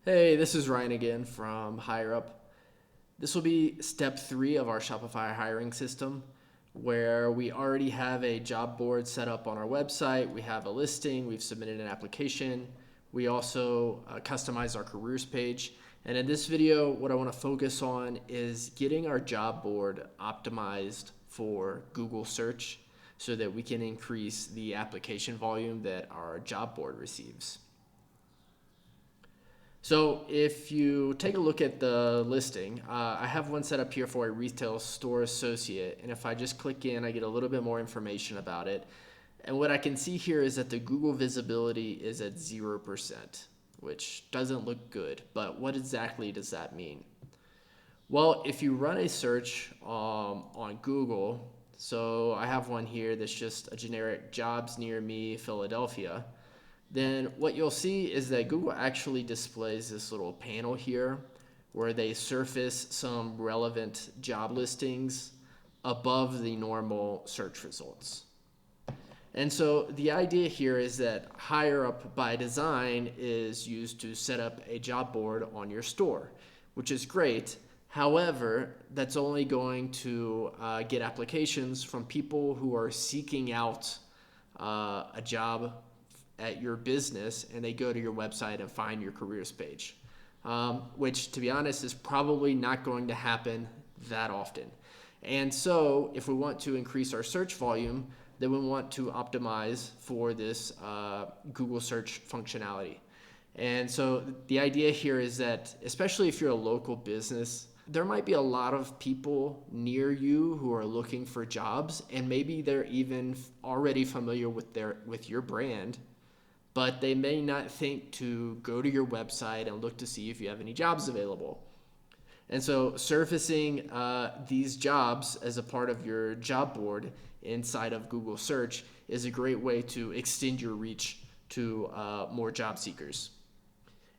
Hey, this is Ryan again from HireUp. This will be step 3 of our Shopify hiring system, where we already have a job board set up on our website. We have a listing, we've submitted an application. We also customize our careers page. And in this video, what I want to focus on is getting our job board optimized for Google search so that we can increase the application volume that our job board receives. So if you take a look at the listing, I have one set up here for a retail store associate. And if I just click in, I get a little bit more information about it. And what I can see here is that the Google visibility is at 0%, which doesn't look good. But what exactly does that mean? Well, if you run a search on Google, so I have one here that's just a generic jobs near me, Philadelphia, then what you'll see is that Google actually displays this little panel here where they surface some relevant job listings above the normal search results. And so the idea here is that HireUp by design is used to set up a job board on your store, which is great. However, that's only going to get applications from people who are seeking out a job at your business, and they go to your website and find your careers page, which, to be honest, is probably not going to happen that often. And so if we want to increase our search volume, then we want to optimize for this Google search functionality. And so the idea here is that, especially if you're a local business, there might be a lot of people near you who are looking for jobs, and maybe they're even already familiar with your brand, but they may not think to go to your website and look to see if you have any jobs available. And so surfacing these jobs as a part of your job board inside of Google search is a great way to extend your reach to more job seekers.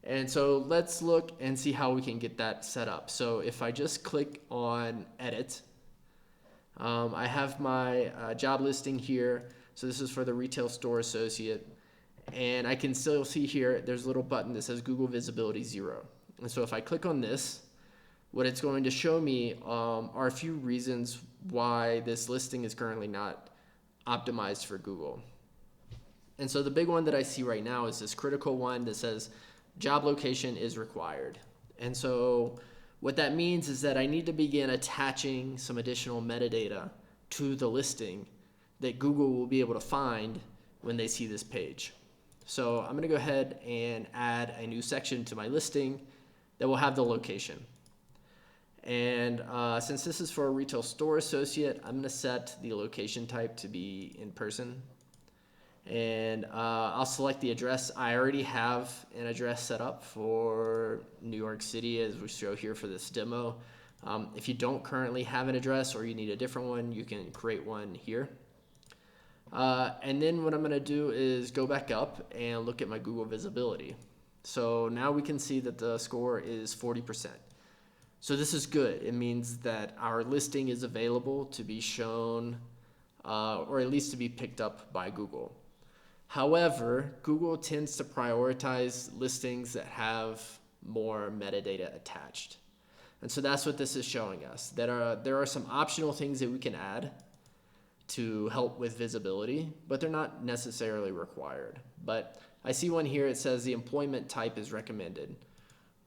And so let's look and see how we can get that set up. So if I just click on edit, I have my job listing here. So this is for the retail store associate. And I can still see here, there's a little button that says Google Visibility 0. And so if I click on this, what it's going to show me are a few reasons why this listing is currently not optimized for Google. And so the big one that I see right now is this critical one that says job location is required. And so what that means is that I need to begin attaching some additional metadata to the listing that Google will be able to find when they see this page. So I'm going to go ahead and add a new section to my listing that will have the location. And since this is for a retail store associate, I'm going to set the location type to be in person. And I'll select the address. I already have an address set up for New York City, as we show here for this demo. If you don't currently have an address or you need a different one, you can create one here. And then what I'm going to do is go back up and look at my Google visibility. So now we can see that the score is 40%. So this is good. It means that our listing is available to be shown, or at least to be picked up by Google. However, Google tends to prioritize listings that have more metadata attached. And so that's what this is showing us. That there are some optional things that we can add to help with visibility, but they're not necessarily required. But I see one here, it says the employment type is recommended.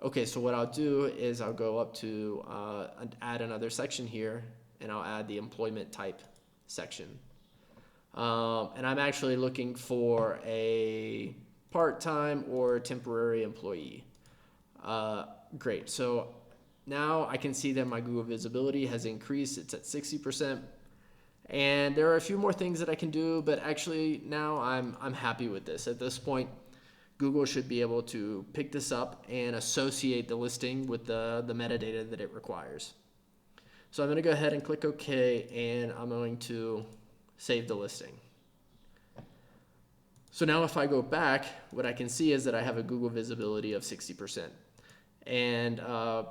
Okay, so what I'll do is I'll go up to add another section here, and I'll add the employment type section. And I'm actually looking for a part-time or temporary employee. Great, so now I can see that my Google visibility has increased. It's at 60%. And there are a few more things that I can do, but actually now I'm happy with this. At this point, Google should be able to pick this up and associate the listing with the metadata that it requires. So I'm going to go ahead and click OK, and I'm going to save the listing. So now if I go back, what I can see is that I have a Google visibility of 60%. And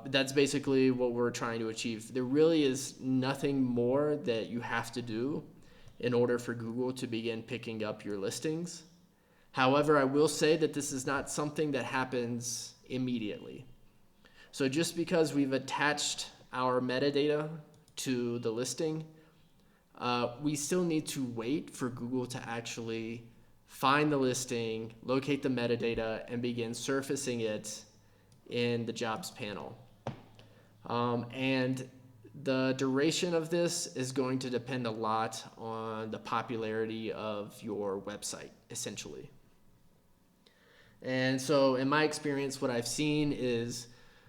that's basically what we're trying to achieve. There really is nothing more that you have to do in order for Google to begin picking up your listings. However, I will say that this is not something that happens immediately. So just because we've attached our metadata to the listing, we still need to wait for Google to actually find the listing, locate the metadata, and begin surfacing it in the jobs panel. And the duration of this is going to depend a lot on the popularity of your website, essentially. And so in my experience, what I've seen is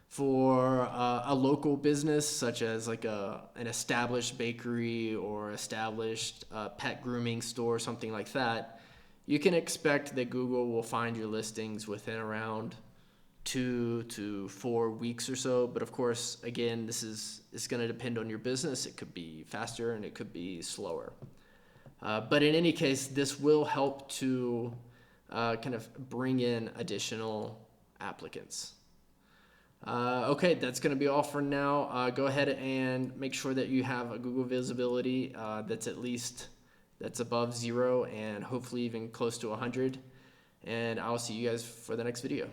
for a local business, such as like an established bakery or established pet grooming store, something like that, you can expect that Google will find your listings within around 2 to 4 weeks or so. But of course, again, it's going to depend on your business. It could be faster and it could be slower. But in any case, this will help to kind of bring in additional applicants. Okay, that's going to be all for now. Go ahead and make sure that you have a Google visibility that's above 0 and hopefully even close to 100. And I'll see you guys for the next video.